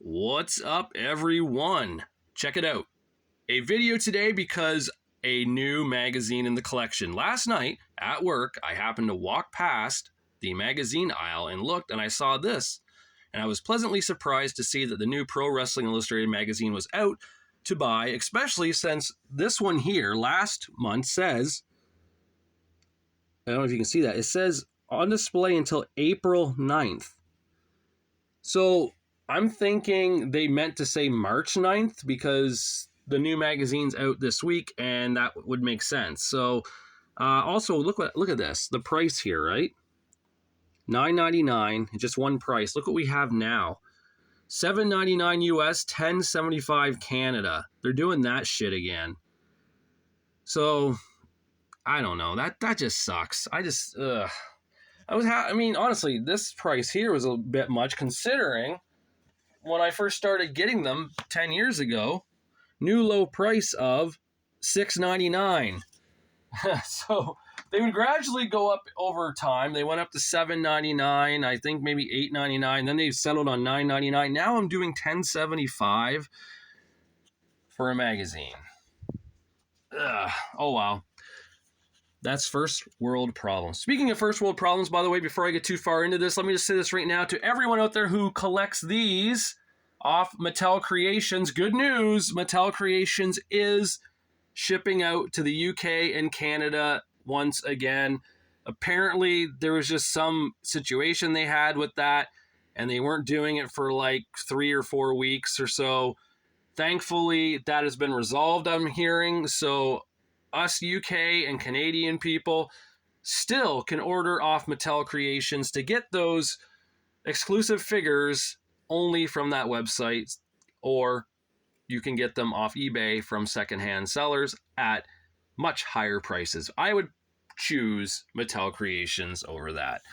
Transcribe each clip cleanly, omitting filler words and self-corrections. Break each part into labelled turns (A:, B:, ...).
A: What's up, everyone? Check it out. A video today because a new magazine in the collection. Last night at work, I happened to walk past the magazine aisle and looked, and I saw this. And I was pleasantly surprised to see that the new Pro Wrestling Illustrated magazine was out to buy, especially since this one here last month says, I don't know if you can see that, it says on display until April 9th. So I'm thinking they meant to say March 9th because the new magazine's out this week, and that would make sense. So also look at this, the price here, right? $9.99, just one price. Look what we have now. $7.99 US, $10.75 Canada. They're doing that shit again. So I don't know. That just sucks. I mean, honestly, this price here was a bit much considering when I first started getting them 10 years ago, new low price of $6.99. So they would gradually go up over time. They went up to $7.99, I think maybe $8.99. Then they settled on $9.99. Now I'm doing $10.75 for a magazine. Oh, wow. That's first world problems. Speaking of first world problems, by the way, before I get too far into this, let me just say this right now to everyone out there who collects these off Mattel Creations. Good news, Mattel Creations is shipping out to the UK and Canada once again. Apparently, there was just some situation they had with that, and they weren't doing it for like 3 or 4 weeks or so. Thankfully, that has been resolved, I'm hearing. So us UK and Canadian people still can order off Mattel Creations to get those exclusive figures only from that website, or you can get them off eBay from secondhand sellers at much higher prices. I would choose Mattel Creations over that.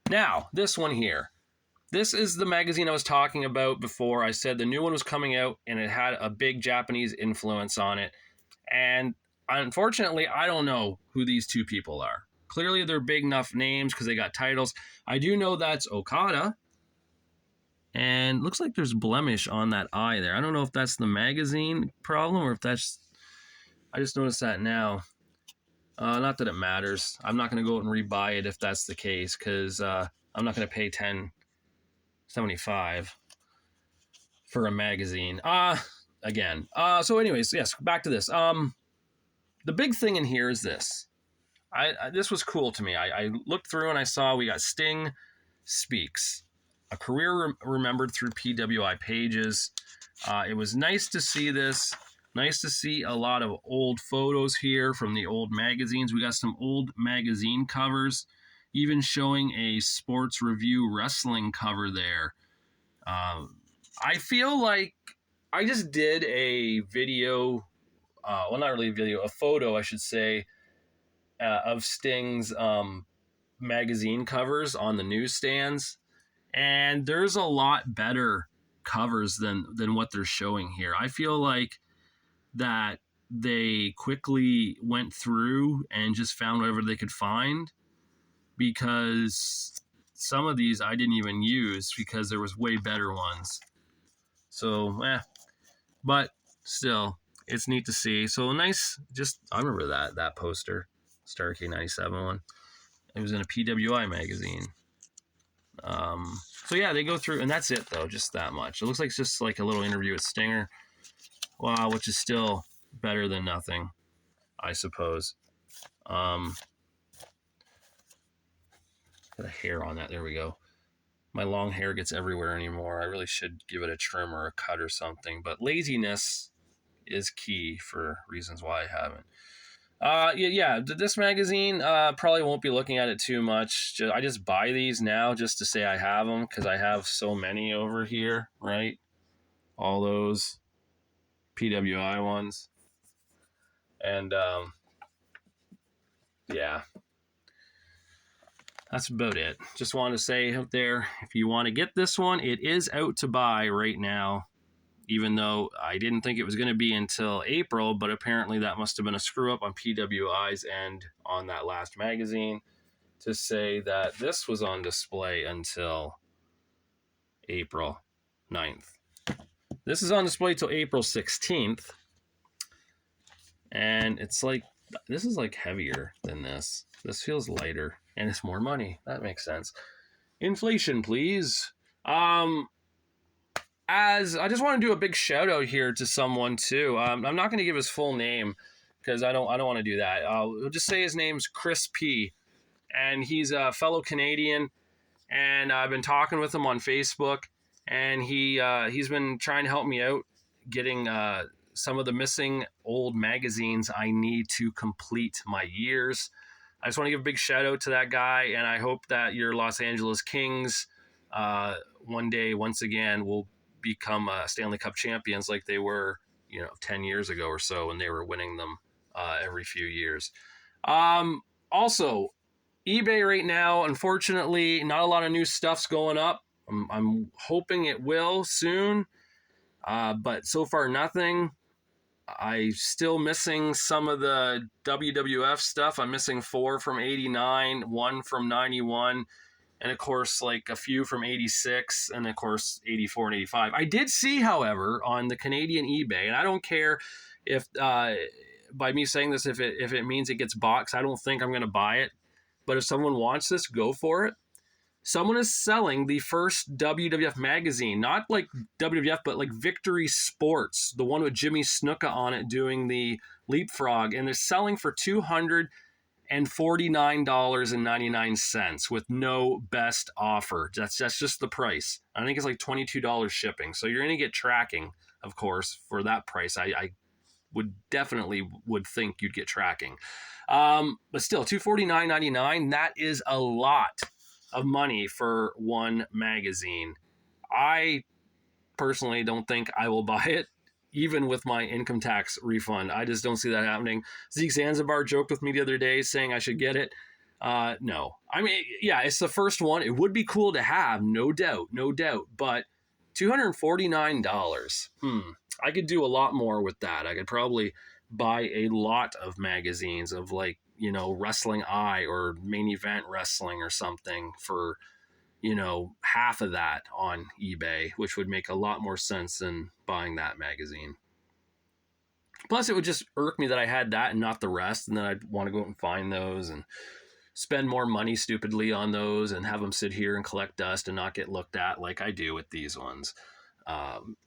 A: Now, this one here. This is the magazine I was talking about before. I said the new one was coming out and it had a big Japanese influence on it. And unfortunately, I don't know who these two people are. Clearly, they're big enough names because they got titles. I do know that's Okada. And looks like there's blemish on that eye there. I don't know if that's the magazine problem or if that's... I just noticed that now. Not that it matters. I'm not going to go out and rebuy it if that's the case because I'm not going to pay $10.75 for a magazine. Again. So anyways, yes, back to this. The big thing in here is this. This was cool to me. I looked through and I saw we got Sting Speaks. A career remembered through PWI pages. It was nice to see this. Nice to see a lot of old photos here from the old magazines. We got some old magazine covers, even showing a sports review wrestling cover there. I feel like I just did a video, well, not really a video, a photo, I should say, of Sting's magazine covers on the newsstands. And there's a lot better covers than what they're showing here. I feel like that they quickly went through and just found whatever they could find, because some of these I didn't even use because there was way better ones. So, but still, it's neat to see. So nice. I remember that poster, Starrcade 97 one. It was in a PWI magazine. So yeah, they go through, and that's it though, just that much. It looks like it's just like a little interview with Stinger. Wow, which is still better than nothing, I suppose. Got a hair on that. There we go. My long hair gets everywhere anymore. I really should give it a trim or a cut or something, but laziness is key for reasons why I haven't. This magazine, probably won't be looking at it too much. I just buy these now just to say I have them because I have so many over here, right? All those PWI ones. And, yeah. That's about it. Just wanted to say out there, if you want to get this one, it is out to buy right now. Even though I didn't think it was going to be until April, but apparently that must have been a screw up on PWI's end on that last magazine to say that this was on display until April 9th. This is on display till April 16th. And it's like, this is like heavier than this. This feels lighter and it's more money. That makes sense. Inflation, please. As I just want to do a big shout out here to someone too. I'm not going to give his full name because I don't want to do that. We'll just say his name's Chris P, and he's a fellow Canadian. And I've been talking with him on Facebook, and he's been trying to help me out getting some of the missing old magazines I need to complete my years. I just want to give a big shout out to that guy, and I hope that your Los Angeles Kings one day, once again, will become Stanley Cup champions like they were, 10 years ago or so when they were winning them every few years. Also, eBay right now, unfortunately, not a lot of new stuff's going up. I'm hoping it will soon, but so far nothing. I'm still missing some of the WWF stuff. I'm missing 4 from 89, 1 from 91, and of course, like a few from 86, and of course, 84 and 85. I did see, however, on the Canadian eBay, and I don't care if, by me saying this, if it means it gets bought, 'cause I don't think I'm going to buy it. But if someone wants this, go for it. Someone is selling the first WWF magazine, not like WWF, but like Victory Sports, the one with Jimmy Snuka on it doing the leapfrog. And they're selling for $249.99 with no best offer. That's just the price. I think it's like $22 shipping. So you're going to get tracking, of course, for that price. I would definitely think you'd get tracking. But still, $249.99, that is a lot of money for one magazine. I personally don't think I will buy it, even with my income tax refund. I just don't see that happening. Zeke Zanzibar joked with me the other day saying I should get it. No. I mean, yeah, it's the first one. It would be cool to have, no doubt. But $249. I could do a lot more with that. I could probably buy a lot of magazines of like, Wrestling Eye or Main Event Wrestling or something for, half of that on eBay, which would make a lot more sense than buying that magazine. Plus, it would just irk me that I had that and not the rest, and then I'd want to go out and find those and spend more money stupidly on those and have them sit here and collect dust and not get looked at like I do with these ones. And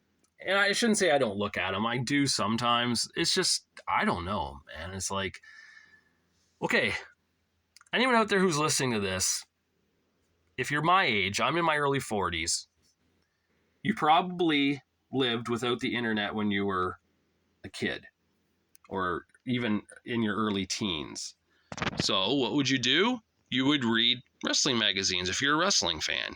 A: I shouldn't say I don't look at them. I do sometimes. It's just, I don't know, man. It's like, okay, anyone out there who's listening to this, if you're my age, I'm in my early 40s, you probably lived without the internet when you were a kid or even in your early teens. So what would you do? You would read wrestling magazines if you're a wrestling fan.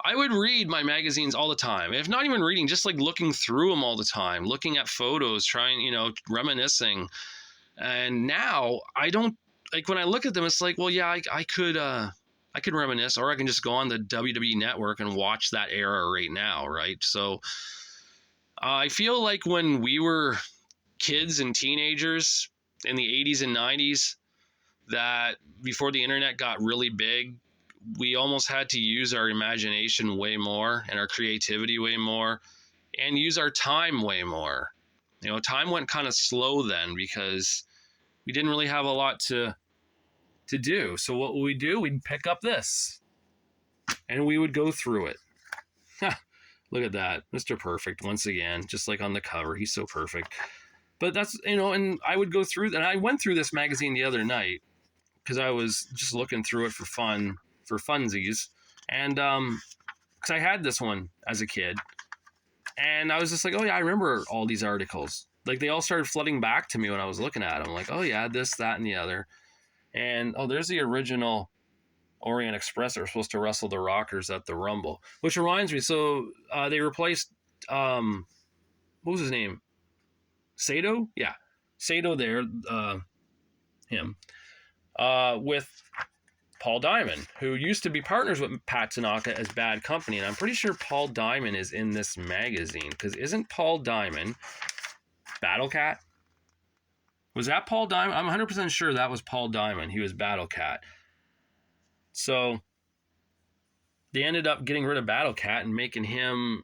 A: I would read my magazines all the time. If not even reading, just like looking through them all the time, looking at photos, trying, reminiscing. And now I don't, like, when I look at them, it's like, well, yeah, I could reminisce, or I can just go on the WWE network and watch that era right now, right? So I feel like when we were kids and teenagers in the 80s and 90s, that before the internet got really big, we almost had to use our imagination way more and our creativity way more and use our time way more. Time went kind of slow then because we didn't really have a lot to do. So what would we do? We'd pick up this and we would go through it. Look at that. Mr. Perfect once again, just like on the cover. He's so perfect. But that's, and I would go through, and I went through this magazine the other night because I was just looking through it for funsies. And because I had this one as a kid. And I was just like, oh yeah, I remember all these articles. Like they all started flooding back to me when I was looking at them. Like, oh yeah, this, that, and the other. And there's the original Orient Express that were supposed to wrestle the Rockers at the Rumble. Which reminds me, so they replaced, what was his name? Sato? Yeah. Sato there, him, with Paul Diamond, who used to be partners with Pat Tanaka as Bad Company. And I'm pretty sure Paul Diamond is in this magazine, because isn't Paul Diamond Battle Cat? Was that Paul Diamond? I'm 100% sure that was Paul Diamond. He was Battle Cat. So they ended up getting rid of Battle Cat and making him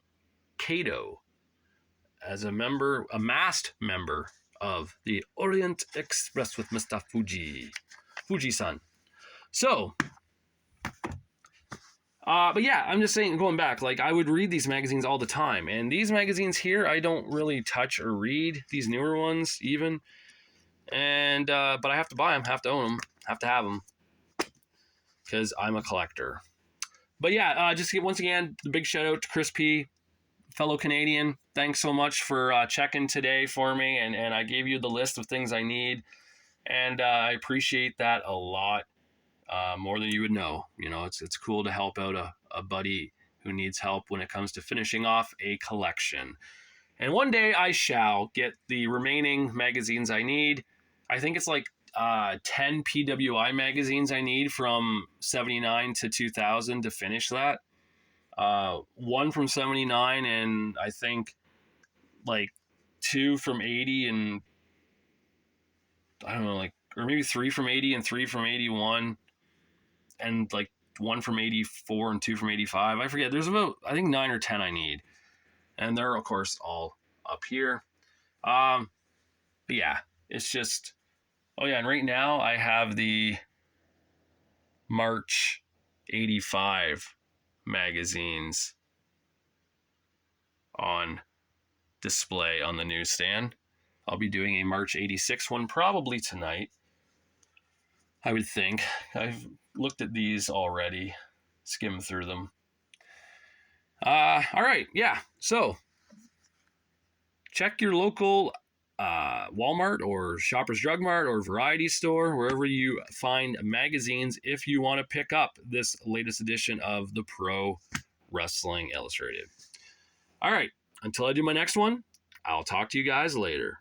A: Kato. as a member, a masked member of the Orient Express with Mr. Fuji-san. So, but yeah, I'm just saying, going back, like, I would read these magazines all the time, and these magazines here, I don't really touch or read, these newer ones even, and but I have to buy them, have to own them, have to have them, because I'm a collector. But yeah, just once again, the big shout out to Chris P., fellow Canadian. Thanks so much for checking today for me, and I gave you the list of things I need, and I appreciate that a lot. More than you would know. You know, it's cool to help out a buddy who needs help when it comes to finishing off a collection. And one day I shall get the remaining magazines I need. I think it's like 10 PWI magazines I need from 79 to 2000 to finish that. One from 79, and I think like 2 from 80, and I don't know, like, or maybe 3 from 80 and 3 from 81. And like 1 from 84 and 2 from 85. I forget. There's about, I think, 9 or 10 I need. And they're, of course, all up here. But yeah, it's just, oh yeah, and right now I have the March 85 magazines on display on the newsstand. I'll be doing a March 86 one probably tonight, I would think. I've looked at these already, skimmed through them. All right, yeah. So check your local Walmart or Shoppers Drug Mart or variety store, wherever you find magazines, if you want to pick up this latest edition of the Pro Wrestling Illustrated. All right, until I do my next one, I'll talk to you guys later.